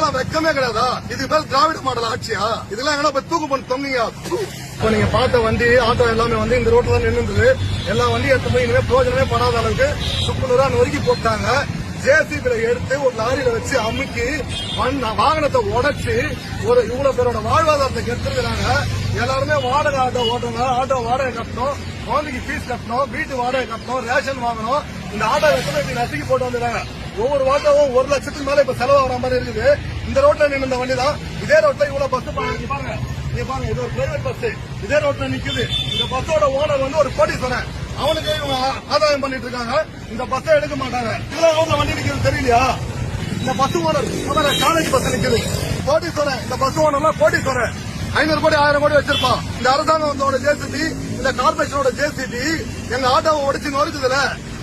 இதெல்லாம் வெக்கமே கிடையாதா? இது பேர் திராவிட மாடல் ஆட்சியா? இதெல்லாம் எங்கன்னா தூக்கு பண்ணி தொங்குங்க. இப்ப நீங்க பார்த்த வண்டி ஆட்டோ எல்லாமே வந்து இந்த ரோட்ல தான் நின்றுது. எல்லா வண்டியும் எடுத்து போய் இனிமே பிரயோஜனமே படாத அளவுக்கு சுக்குநூறா நொறுக்கி போட்டாங்க. ஜேசிபில எடுத்து ஒரு லாரியில வச்சு அமுக்கி வாகனத்தை உடைச்சு ஒரு இவ்வளவு பேரோட வாழ்வாதாரத்தை கெடுத்துருக்காங்க. எல்லாருமே வாடகை ஆட்டோ ஓட்டுங்க, ஆட்டோ வாடகை கட்டணும், குழந்தைக்கு ஃபீஸ் கட்டணும், வீட்டு வாடகை கட்டணும், ரேஷன் வாங்கணும். இந்த ஆட்டோ எத்தனை நசுக்கி போட்டு வந்துடுறாங்க. ஒவ்வொரு ஆட்டோவும் 1 லட்சத்துக்கு மேல இப்ப செலவாகிற மாதிரி இருக்குது. இந்த ரோட்ல நின்று வண்டி தான். இதே ரோட்ல இவ்வளவு பஸ் பாருங்க, இது ஒரு பிரைவேட் பஸ் இதே ரோட்ல நிக்குது. இந்த பஸ்ஸோட ஓனர் வந்து ஒரு கோடீஸ்வரன். அவனுக்கு ஆதாயம் பண்ணிட்டு இருக்காங்க. இந்த பஸ்ஸை எடுக்க மாட்டாங்க. இதெல்லாம் ரோட்ல வண்டி நிக்கிறது தெரியலையா? இந்த பஸ் ஓனர் காலேஜ் பஸ் நிக்குது. கோடீஸ்வரன். இந்த பஸ் ஓனர்லாம் கோடீஸ்வரன். 500 கோடி 1000 கோடி வச்சிருப்பான். இந்த அரசாங்கத்தோட ஜேசிபி, இந்த கார்பரேஷனோட ஜேசிபி எங்க ஆட்டோவை உடைச்சு நொறுக்குதுல,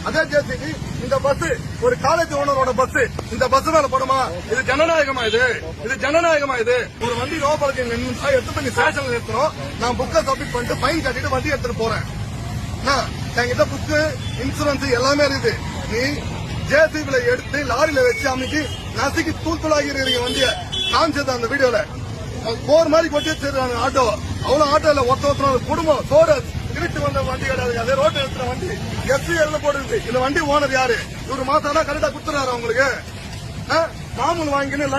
அதே ஜேசிபி இந்த பஸ் ஒரு காலேஜ் ஓனரோட பஸ். இந்த பஸ் மேல போடுமா? இது ஜனநாயகமா? இது ஜனநாயகமா? இது ஒரு வண்டி ரோபாலுக்கு எடுத்து பண்ணி ஸ்டேஷன்ல நிறுத்தணும். நான் புக்கை சப்மிட் பண்ணிட்டு ஃபைன் கட்டிட்டு வண்டி எடுத்துட்டு போறேன். என்கிட்ட புக்கு, இன்சூரன்ஸ் எல்லாமே இருக்குது. நீ ஜேசிபில எடுத்து லாரியில வச்சு அமைக்கி நசுக்கி தூள்தூளாகி இருக்கிறீங்க வண்டிய. காமிச்சது அந்த வீடியோல போர் மாதிரி கொட்டி வச்சிருக்காங்க ஆட்டோ. அவ்வளவு ஆட்டோ இல்ல, ஒருத்தர் குடும்பம் சோறு திருட்டு வந்த வண்டி கிடையாது. அதே ரோட்டு எடுத்துற வண்டி எஃப்சிஎல் போடுது. இந்த வண்டி ஓனர் யாரு? 1 மாசம் தான் கரெக்டா குடுத்துறாரு அவங்களுக்கு. மாமூல் வாங்கின்னு